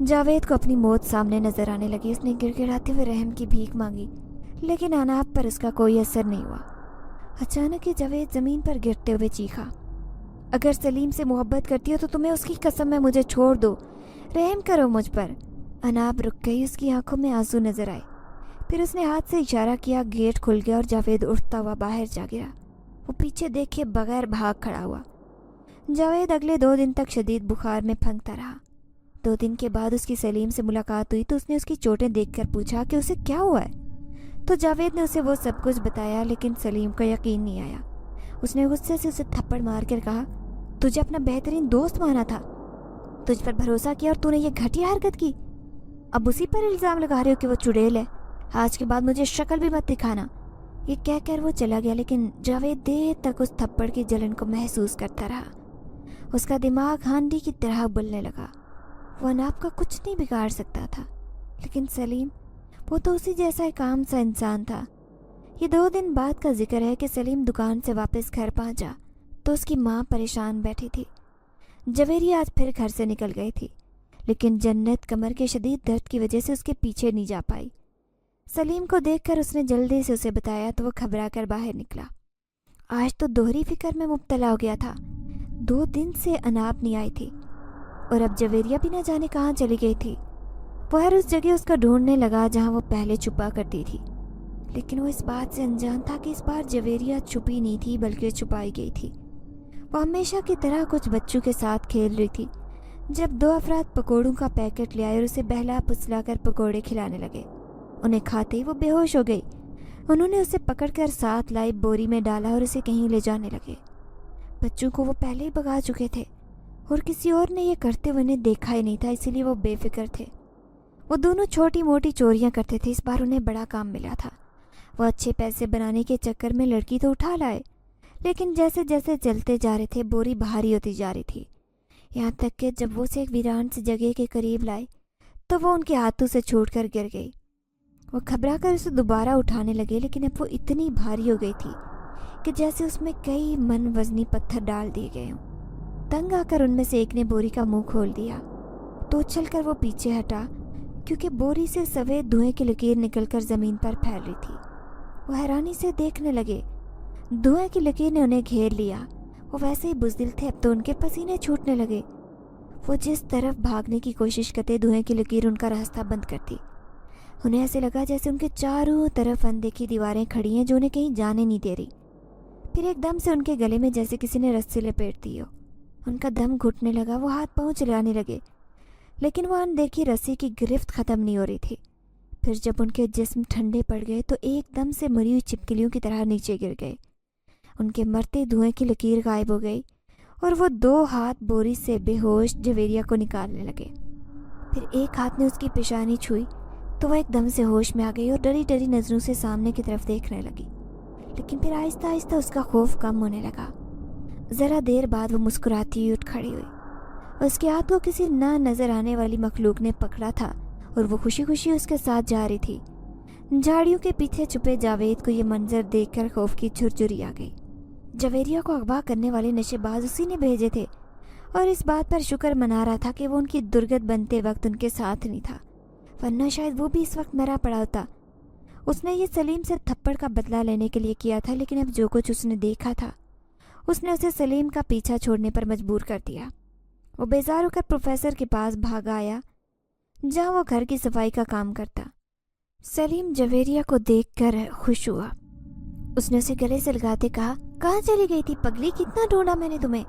جاوید کو اپنی موت سامنے نظر آنے لگی، اس نے گڑ گڑاتے ہوئے رحم کی بھیک مانگی لیکن اناب پر اس کا کوئی اثر نہیں ہوا۔ اچانک ہی جاوید زمین پر گرتے ہوئے چیخا، اگر سلیم سے محبت کرتی ہو تو تمہیں اس کی قسم ہے مجھے چھوڑ دو، رحم کرو مجھ پر۔ اناب رک گئی، اس کی آنکھوں میں آنسو نظر آئے۔ پھر اس نے ہاتھ سے اشارہ کیا، گیٹ کھل گیا اور جاوید اٹھتا ہوا باہر جا گرا۔ وہ پیچھے دیکھے بغیر بھاگ کھڑا ہوا۔ جاوید اگلے 2 دن تک شدید بخار میں پھنکتا رہا۔ 2 دن کے بعد اس کی سلیم سے ملاقات ہوئی تو اس نے اس کی چوٹیں دیکھ کر پوچھا کہ اسے کیا ہوا ہے، تو جاوید نے اسے وہ سب کچھ بتایا لیکن سلیم کو یقین نہیں آیا۔ اس نے غصے سے اسے تھپڑ مار کر کہا، تجھے اپنا بہترین دوست مانا تھا، تجھ پر بھروسہ کیا اور تو نے یہ گھٹیا حرکت کی، اب اسی پر الزام لگا رہے ہو کہ وہ چڑیل ہے، آج کے بعد مجھے شکل بھی مت دکھانا۔ یہ کہہ کر وہ چلا گیا لیکن جاوید دیر تک اس تھپڑ کی جلن کو محسوس کرتا رہا۔ اس کا دماغ ہانڈی کی طرح ابلنے لگا۔ وہ اناب کا کچھ نہیں بگاڑ سکتا تھا لیکن سلیم، وہ تو اسی جیسا ایک عام سا انسان تھا۔ یہ 2 دن بعد کا ذکر ہے کہ سلیم دکان سے واپس گھر پہنچا تو اس کی ماں پریشان بیٹھی تھی۔ جویری آج پھر گھر سے نکل گئی تھی لیکن جنت کمر کے شدید درد کی وجہ سے اس کے پیچھے نہیں جا پائی۔ سلیم کو دیکھ کر اس نے جلدی سے اسے بتایا تو وہ گھبرا کر باہر نکلا۔ آج تو دوہری فکر میں مبتلا ہو گیا تھا، 2 دن سے اناب نہیں آئی تھی اور اب جویریہ بھی نہ جانے کہاں چلی گئی تھی۔ وہ ہر اس جگہ اس کا ڈھونڈنے لگا جہاں وہ پہلے چھپا کرتی تھی لیکن وہ اس بات سے انجان تھا کہ اس بار جویریہ چھپی نہیں تھی بلکہ چھپائی گئی تھی۔ وہ ہمیشہ کی طرح کچھ بچوں کے ساتھ کھیل رہی تھی جب 2 افراد پکوڑوں کا پیکٹ لے آئے اور اسے بہلا پھسلا کر پکوڑے کھلانے لگے۔ انہیں کھاتے ہی وہ بے ہوش ہو گئی۔ انہوں نے اسے پکڑ کر ساتھ لائی بوری میں ڈالا اور اسے کہیں لے جانے لگے۔ بچوں کو وہ پہلے ہی بھگا چکے تھے اور کسی اور نے یہ کرتے ہوئے انہیں دیکھا ہی نہیں تھا، اسی لیے وہ بے فکر تھے۔ وہ دونوں چھوٹی موٹی چوریاں کرتے تھے، اس بار انہیں بڑا کام ملا تھا۔ وہ اچھے پیسے بنانے کے چکر میں لڑکی تو اٹھا لائے لیکن جیسے جیسے چلتے جا رہے تھے بوری بھاری ہوتی جا رہی تھی، یہاں تک کہ جب وہ اسے ایک ویران سی جگہ کے قریب لائے تو وہ ان کے ہاتھوں سے چھوٹ کر گر گئی۔ وہ گھبرا کر اسے دوبارہ اٹھانے لگے لیکن اب وہ اتنی بھاری ہو گئی تھی کہ جیسے اس میں کئی من وزنی پتھر ڈال دیے گئے ہوں۔ تنگ آ کر ان میں سے ایک نے بوری کا منہ کھول دیا تو اچھل کر وہ پیچھے ہٹا کیونکہ بوری سے سفید دھوئیں کی لکیر نکل کر زمین پر پھیل رہی تھی۔ وہ حیرانی سے دیکھنے لگے، دھوئیں کی لکیر نے انہیں گھیر لیا۔ وہ ویسے ہی بزدل تھے، اب تو ان کے پسینے چھوٹنے لگے۔ وہ جس طرف بھاگنے کی کوشش کرتے دھوئیں کی لکیر ان کا راستہ بند کرتی۔ انہیں ایسے لگا جیسے ان کے چاروں طرف اندیکھی دیواریں کھڑی ہیں جو انہیں کہیں جانے نہیں دے رہی۔ پھر ایک دم سے ان کے گلے میں جیسے کسی نے رسی لپیٹ دی ہو، ان کا دم گھٹنے لگا۔ وہ ہاتھ پاؤں چلانے لگے لیکن وہ اندیکھی رسی کی گرفت ختم نہیں ہو رہی تھی۔ پھر جب ان کے جسم ٹھنڈے پڑ گئے تو ایک دم سے مری ہوئی چپکلیوں کی طرح نیچے گر گئے۔ ان کے مرتے دھوئیں کی لکیر غائب ہو گئی اور وہ 2 ہاتھ بوری سے بے ہوش جویریہ کو نکالنے لگے۔ پھر ایک ہاتھ نے اس کی پیشانی چھوئی تو وہ ایک دم سے ہوش میں آ گئی اور ڈری ڈری نظروں سے سامنے کی طرف دیکھنے لگی، لیکن پھر آہستہ آہستہ اس کا خوف کم ہونے لگا۔ ذرا دیر بعد وہ مسکراتی ہوئی اٹھ کھڑی ہوئی۔ اس کے ہاتھ کو کسی نہ نظر آنے والی مخلوق نے پکڑا تھا اور وہ خوشی خوشی اس کے ساتھ جا رہی تھی۔ جھاڑیوں کے پیچھے چھپے جاوید کو یہ منظر دیکھ کر خوف کی جھرجھری آ گئی۔ جویریہ کو اغوا کرنے والے نشے باز اسی نے بھیجے تھے اور اس بات پر شکر منا رہا تھا کہ وہ ان کی درگت بنتے وقت ان کے ساتھ نہیں تھا، ورنہ شاید وہ بھی اس وقت مرا پڑا ہوتا۔ اس نے یہ سلیم سے تھپڑ کا بدلہ لینے کے لیے کیا تھا، لیکن اب جو کچھ اس نے دیکھا تھا اس نے اسے سلیم کا پیچھا چھوڑنے پر مجبور کر دیا۔ وہ بیزار ہو کر پروفیسر کے پاس بھاگا آیا جہاں وہ گھر کی صفائی کا کام کرتا۔ سلیم جویریہ کو دیکھ کر خوش ہوا۔ اس نے اسے گلے سے لگاتے کہا، کہاں چلی گئی تھی پگلی، کتنا ڈھونڈا میں نے تمہیں۔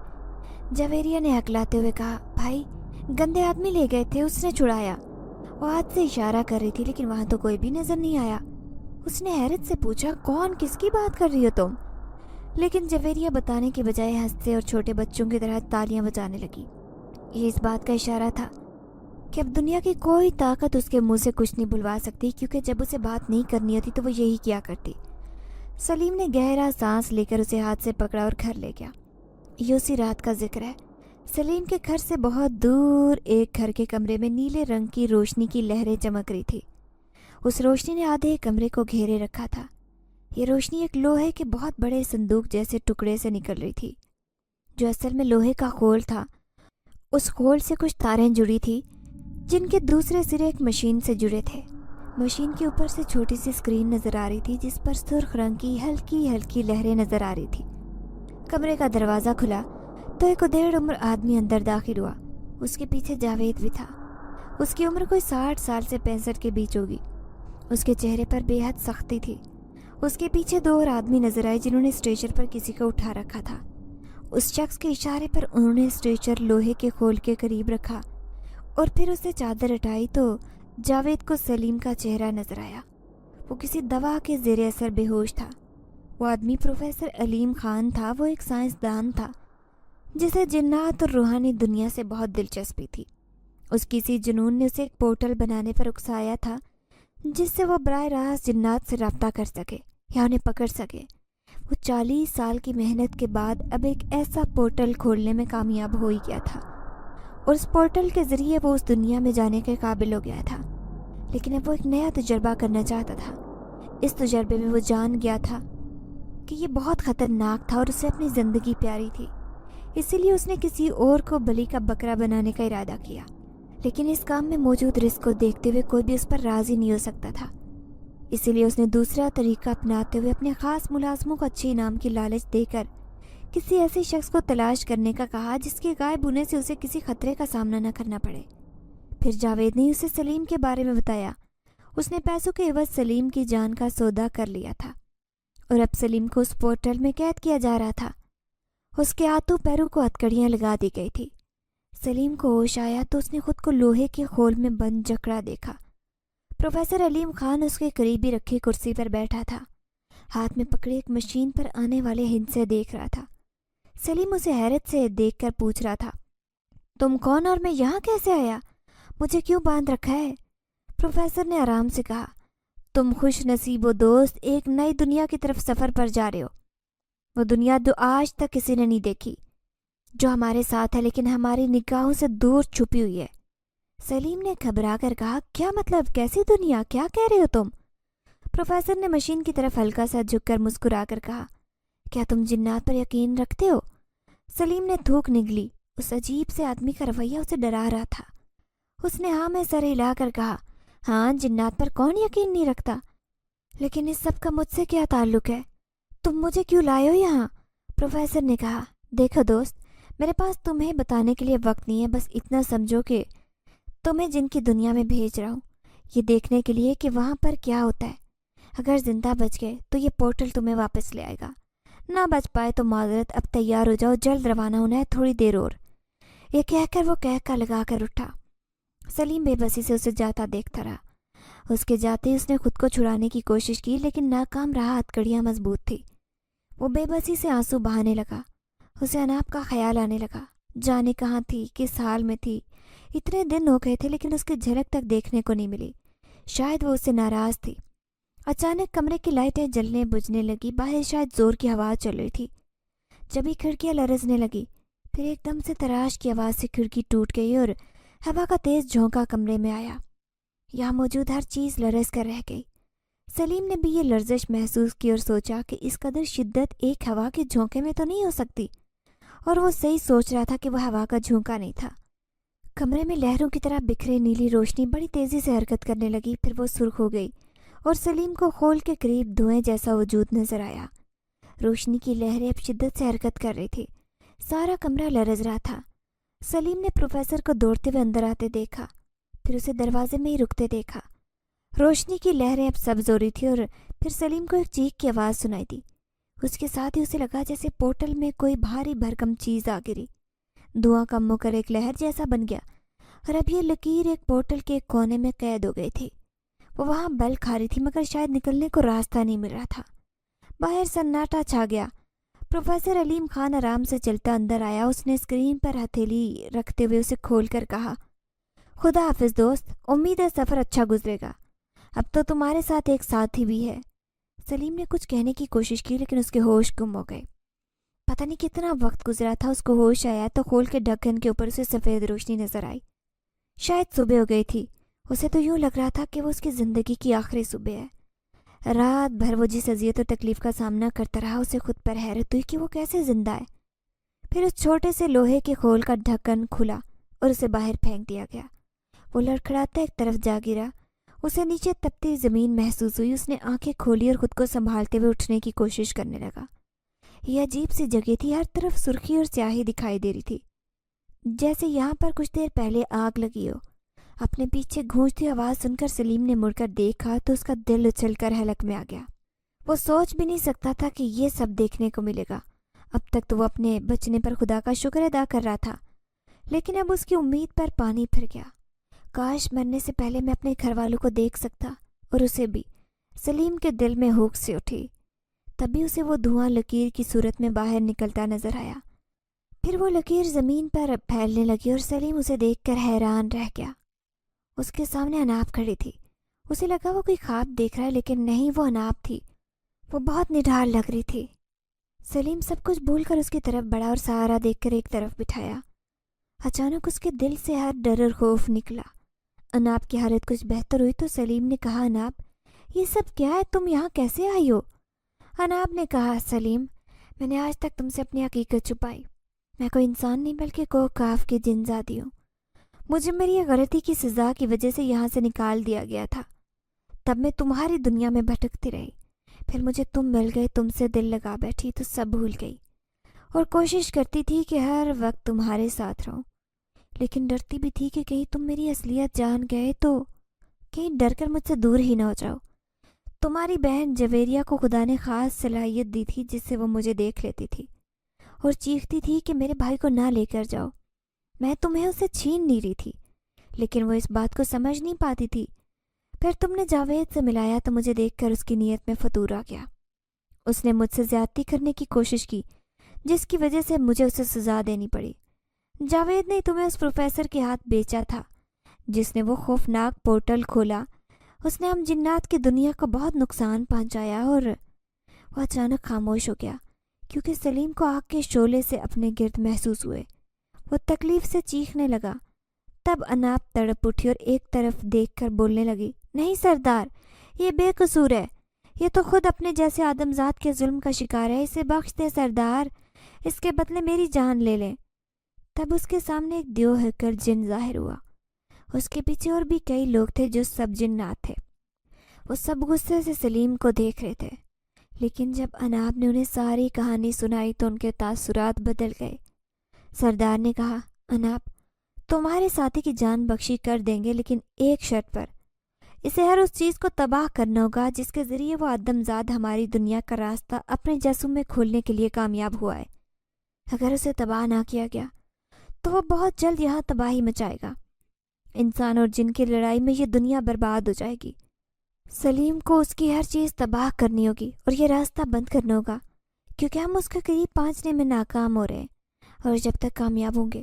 جویریہ نے ہکلاتے ہوئے کہا، بھائی گندے آدمی لے گئے تھے، اس نے چھڑایا۔ وہ ہاتھ سے اشارہ کر رہی تھی لیکن وہاں تو کوئی بھی نظر نہیں آیا۔ اس نے حیرت سے پوچھا، کون، کس کی بات کر رہی ہو تم؟ لیکن جویریہ بتانے کے بجائے ہنستے اور چھوٹے بچوں کی طرح تالیاں بجانے لگی۔ یہ اس بات کا اشارہ تھا کہ اب دنیا کی کوئی طاقت اس کے منہ سے کچھ نہیں بلوا سکتی، کیونکہ جب اسے بات نہیں کرنی ہوتی تو وہ یہی کیا کرتی۔ سلیم نے گہرا سانس لے کر اسے ہاتھ سے پکڑا اور گھر لے گیا۔ یہ اسی رات کا ذکر ہے۔ سلیم کے گھر سے بہت دور ایک گھر کے کمرے میں نیلے رنگ کی روشنی کی لہریں چمک رہی تھی۔ اس روشنی نے آدھے کمرے کو گھیرے رکھا تھا۔ یہ روشنی ایک لوہے کے بہت بڑے صندوق جیسے ٹکڑے سے نکل رہی تھی، جو اصل میں لوہے کا خول تھا۔ اس خول سے کچھ تاریں جڑی تھی جن کے دوسرے سرے ایک مشین سے جڑے تھے۔ مشین کے اوپر سے چھوٹی سی اسکرین نظر آ رہی تھی جس پر سرخ رنگ کی ہلکی ہلکی لہریں نظر آ رہی تھی۔ کمرے کا دروازہ کھلا تو ایک ادھیڑ عمر آدمی اندر داخل ہوا۔ اس کے پیچھے جاوید بھی تھا۔ اس کی عمر کوئی 60 سال سے 65 کے بیچ ہوگی۔ اس کے چہرے پر بے حد سختی تھی۔ اس کے پیچھے 2 اور آدمی نظر آئے جنہوں نے اسٹریچر پر کسی کو اٹھا رکھا تھا۔ اس شخص کے اشارے پر انہوں نے اسٹریچر لوہے کے خول کے قریب رکھا اور پھر اسے چادر ہٹائی تو جاوید کو سلیم کا چہرہ نظر آیا۔ وہ کسی دوا کے زیر اثر بے ہوش تھا۔ وہ آدمی پروفیسر علیم خان تھا۔ وہ ایک سائنسدان تھا جسے جنات اور روحانی دنیا سے بہت دلچسپی تھی۔ اس کسی جنون نے اسے ایک پورٹل بنانے پر اکسایا تھا جس سے وہ براہ راست جنات سے رابطہ کر سکے یا انہیں پکڑ سکے۔ وہ 40 سال کی محنت کے بعد اب ایک ایسا پورٹل کھولنے میں کامیاب ہو ہی گیا تھا اور اس پورٹل کے ذریعے وہ اس دنیا میں جانے کے قابل ہو گیا تھا۔ لیکن اب وہ ایک نیا تجربہ کرنا چاہتا تھا۔ اس تجربے میں وہ جان گیا تھا کہ یہ بہت خطرناک تھا اور اسے اپنی زندگی پیاری تھی، اسی لیے اس نے کسی اور کو بلی کا بکرا بنانے کا ارادہ کیا۔ لیکن اس کام میں موجود رسک کو دیکھتے ہوئے کوئی بھی اس پر راضی نہیں ہو سکتا تھا، اسی لیے اس نے دوسرا طریقہ اپناتے ہوئے اپنے خاص ملازموں کو اچھے انعام کی لالچ دے کر کسی ایسے شخص کو تلاش کرنے کا کہا جس کے غائب ہونے سے اسے کسی خطرے کا سامنا نہ کرنا پڑے۔ پھر جاوید نے اسے سلیم کے بارے میں بتایا۔ اس نے پیسوں کے عوض سلیم کی جان کا سودا کر لیا تھا اور اب سلیم کو اس پورٹل میں قید کیا جا رہا تھا۔ اس کے ہاتھوں پیروں کو ہتکڑیاں لگا دی گئی تھی۔ سلیم کو ہوش آیا تو اس نے خود کو لوہے کے خول میں بند جکڑا دیکھا۔ پروفیسر علیم خان اس کے قریبی رکھی کرسی پر بیٹھا تھا، ہاتھ میں پکڑے ایک مشین پر آنے والے ہند سے دیکھ رہا تھا۔ سلیم اسے حیرت سے دیکھ کر پوچھ رہا تھا، تم کون اور میں یہاں کیسے آیا؟ مجھے کیوں باندھ رکھا ہے؟ پروفیسر نے آرام سے کہا، تم خوش نصیب و دوست ایک نئی دنیا کی طرف سفر پر جا رہے ہو۔ وہ دنیا جو آج تک کسی نے نہیں دیکھی، جو ہمارے ساتھ ہے لیکن ہماری نگاہوں سے دور چھپی ہوئی ہے۔ سلیم نے گھبرا کر کہا، کیا مطلب، کیسی دنیا، کیا کہہ رہے ہو تم؟ پروفیسر نے مشین کی طرف ہلکا سا جھک کر مسکرا کر کہا، کیا تم جنات پر یقین رکھتے ہو؟ سلیم نے تھوک نگلی۔ اس عجیب سے آدمی کا رویہ اسے ڈرا رہا تھا۔ اس نے ہاں میں سر ہلا کر کہا، ہاں جنات پر کون یقین نہیں رکھتا، لیکن اس سب کا مجھ سے کیا تعلق ہے؟ تم مجھے کیوں لائے ہو یہاں؟ پروفیسر نے کہا، دیکھو دوست، میرے پاس تمہیں بتانے کے لیے وقت نہیں ہے، بس اتنا سمجھو کہ تمہیں جن کی دنیا میں بھیج رہا ہوں یہ دیکھنے کے لیے کہ وہاں پر کیا ہوتا ہے۔ اگر زندہ بچ گئے تو یہ پورٹل تمہیں واپس لے آئے گا، نہ بچ پائے تو معذرت، اب تیار ہو جاؤ، جلد روانہ ہونا ہے، تھوڑی دیر اور۔ یہ کہہ کر وہ کہکا لگا کر اٹھا۔ سلیم بے بسی سے اسے جاتا دیکھتا رہا۔ اس کے جاتے ہی اس نے خود کو چھڑانے کی کوشش کی لیکن ناکام رہا، ہتکڑیاں مضبوط تھی۔ وہ بے بسی سے آنسو بہانے لگا۔ اسے اناپ کا خیال آنے لگا، جانے کہاں تھی، کس حال میں تھی، اتنے دن ہو گئے تھے لیکن اس کی جھلک تک دیکھنے کو نہیں ملی۔ شاید وہ اس سے ناراض تھی۔ اچانک کمرے کی لائٹیں جلنے بجھنے لگی، باہر شاید زور کی ہوا چل رہی تھی۔ جب ہی کھڑکیاں لرزنے لگی، پھر ایک دم سے تراش کی آواز سے کھڑکی ٹوٹ گئی اور ہوا کا تیز جھونکا کمرے میں آیا۔ یہاں موجود ہر چیز لرز کر رہ گئی۔ سلیم نے بھی یہ لرزش محسوس کی اور سوچا کہ اس قدر شدت ایک ہوا کے جھونکے میں تو نہیں ہو سکتی، اور وہ صحیح سوچ رہا تھا کہ وہ ہوا کا جھونکا نہیں تھا۔ کمرے میں لہروں کی طرح بکھرے نیلی روشنی بڑی تیزی سے حرکت کرنے لگی، پھر وہ سرخ ہو گئی اور سلیم کو خول کے قریب دھوئیں جیسا وجود نظر آیا۔ روشنی کی لہریں اب شدت سے حرکت کر رہی تھی، سارا کمرہ لرز رہا تھا۔ سلیم نے پروفیسر کو دوڑتے ہوئے اندر آتے دیکھا، پھر اسے دروازے میں ہی رکتے دیکھا۔ روشنی کی لہریں اب سبز ہو رہی تھی اور پھر سلیم کو ایک چیخ کی آواز سنائی دی۔ اس کے ساتھ ہی اسے لگا جیسے پورٹل میں کوئی بھاری بھرکم چیز آ گری۔ دھواں کم ہو کر ایک لہر جیسا بن گیا اور اب یہ لکیر ایک پورٹل کے ایک کونے میں قید ہو گئی تھی۔ وہ وہاں بل کھا رہی تھی مگر شاید نکلنے کو راستہ نہیں مل رہا تھا۔ باہر سناٹا چھا گیا۔ پروفیسر علیم خان آرام سے چلتا اندر آیا۔ اس نے اسکرین پر ہتھیلی رکھتے ہوئے اسے کھول کر کہا، خدا حافظ دوست، امید ہے سفر اچھا گزرے گا۔ اب تو تمہارے ساتھ ایک ساتھی بھی ہے۔ سلیم نے کچھ کہنے کی کوشش کی لیکن اس کے ہوش گم ہو گئے۔ پتہ نہیں کتنا وقت گزرا تھا، اس کو ہوش آیا تو کھول کے ڈھکن کے اوپر اسے سفید روشنی نظر آئی۔ شاید صبح ہو گئی تھی۔ اسے تو یوں لگ رہا تھا کہ وہ اس کی زندگی کی آخری صبح ہے۔ رات بھر وہ جس اذیت و تکلیف کا سامنا کرتا رہا، اسے خود پر حیرت ہوئی کہ وہ کیسے زندہ ہے۔ پھر اس چھوٹے سے لوہے کے خول کا ڈھکن کھلا اور اسے باہر پھینک دیا گیا۔ وہ لڑکھڑاتا ایک طرف جا گرا۔ اسے نیچے تپتی زمین محسوس ہوئی۔ اس نے آنکھیں کھولی اور خود کو سنبھالتے ہوئے اٹھنے کی کوشش کرنے لگا۔ یہ عجیب سی جگہ تھی، ہر طرف سرخی اور سیاہی دکھائی دے رہی تھی، جیسے یہاں پر کچھ دیر پہلے آگ لگی ہو۔ اپنے پیچھے گونجتی آواز سن کر سلیم نے مڑ کر دیکھا تو اس کا دل اچھل کر حلق میں آ گیا۔ وہ سوچ بھی نہیں سکتا تھا کہ یہ سب دیکھنے کو ملے گا۔ اب تک تو وہ اپنے بچنے پر خدا کا شکر ادا کر رہا تھا، لیکن اب اس کی امید پر پانی پھر گیا۔ کاش مرنے سے پہلے میں اپنے گھر والوں کو دیکھ سکتا، اور اسے بھی۔ سلیم کے دل میں ہوک سی اٹھی۔ تبھی اسے وہ دھواں لکیر کی صورت میں باہر نکلتا نظر آیا۔ پھر وہ لکیر زمین پر پھیلنے لگی اور سلیم اسے دیکھ کر حیران رہ گیا۔ اس کے سامنے اناب کھڑی تھی۔ اسے لگا وہ کوئی خواب دیکھ رہا ہے، لیکن نہیں، وہ اناب تھی۔ وہ بہت نڈھال لگ رہی تھی۔ سلیم سب کچھ بھول کر اس کی طرف بڑھا اور سہارا دیکھ کر ایک طرف بٹھایا۔ اچانک اس کے دل سے ہر ڈر اور خوف نکلا۔ اناب کی حالت کچھ بہتر ہوئی تو سلیم نے کہا، اناب یہ سب کیا ہے؟ تم یہاں کیسے آئی ہو؟ اناب نے کہا، سلیم میں نے آج تک تم سے اپنی حقیقت چھپائی۔ میں کوئی انسان نہیں بلکہ کوہ کی جن زادی ہوں۔ مجھے میری غلطی کی سزا کی وجہ سے یہاں سے نکال دیا گیا تھا۔ تب میں تمہاری دنیا میں بھٹکتی رہی، پھر مجھے تم مل گئے، تم سے دل لگا بیٹھی تو سب بھول گئی، اور کوشش کرتی تھی کہ ہر وقت تمہارے ساتھ رہوں، لیکن ڈرتی بھی تھی کہ کہیں تم میری اصلیت جان گئے تو کہیں ڈر کر مجھ سے دور ہی نہ ہو جاؤ۔ تمہاری بہن جویریہ کو خدا نے خاص صلاحیت دی تھی جس سے وہ مجھے دیکھ لیتی تھی اور چیختی تھی کہ میرے بھائی کو نہ لے کر جاؤ۔ میں تمہیں اسے چھین نہیں رہی تھی، لیکن وہ اس بات کو سمجھ نہیں پاتی تھی۔ پھر تم نے جاوید سے ملایا تو مجھے دیکھ کر اس کی نیت میں فتور آ گیا۔ اس نے مجھ سے زیادتی کرنے کی کوشش کی، جس کی وجہ سے مجھے اسے سزا دینی پڑی۔ جاوید نے تمہیں اس پروفیسر کے ہاتھ بیچا تھا جس نے وہ خوفناک پورٹل کھولا۔ اس نے ہم جنات کی دنیا کو بہت نقصان پہنچایا۔ اور وہ اچانک خاموش ہو گیا کیونکہ سلیم کو آگ کے شعلے سے اپنے گرد محسوس ہوئے۔ وہ تکلیف سے چیخنے لگا۔ تب اناب تڑپ اٹھی اور ایک طرف دیکھ کر بولنے لگی، نہیں سردار، یہ بے قصور ہے، یہ تو خود اپنے جیسے آدمزاد کے ظلم کا شکار ہے، اسے بخش دے سردار، اس کے بدلے میری جان لے لیں۔ تب اس کے سامنے ایک دیو ہے کر جن ظاہر ہوا۔ اس کے پیچھے اور بھی کئی لوگ تھے جو سب جنات تھے۔ وہ سب غصے سے سلیم کو دیکھ رہے تھے، لیکن جب اناب نے انہیں ساری کہانی سنائی تو ان کے تاثرات بدل گئے۔ سردار نے کہا، اناب تمہارے ساتھی کی جان بخشی کر دیں گے، لیکن ایک شرط پر، اسے ہر اس چیز کو تباہ کرنا ہوگا جس کے ذریعے وہ آدمزاد ہماری دنیا کا راستہ اپنے جسم میں کھولنے کے لیے کامیاب ہوا ہے۔ اگر اسے تباہ نہ کیا گیا تو وہ بہت جلد یہاں تباہی مچائے گا۔ انسان اور جن کی لڑائی میں یہ دنیا برباد ہو جائے گی۔ سلیم کو اس کی ہر چیز تباہ کرنی ہوگی اور یہ راستہ بند کرنا ہوگا، کیونکہ ہم اس کے قریب پہنچنے میں ناکام ہو رہے ہیں، اور جب تک کامیاب ہوں گے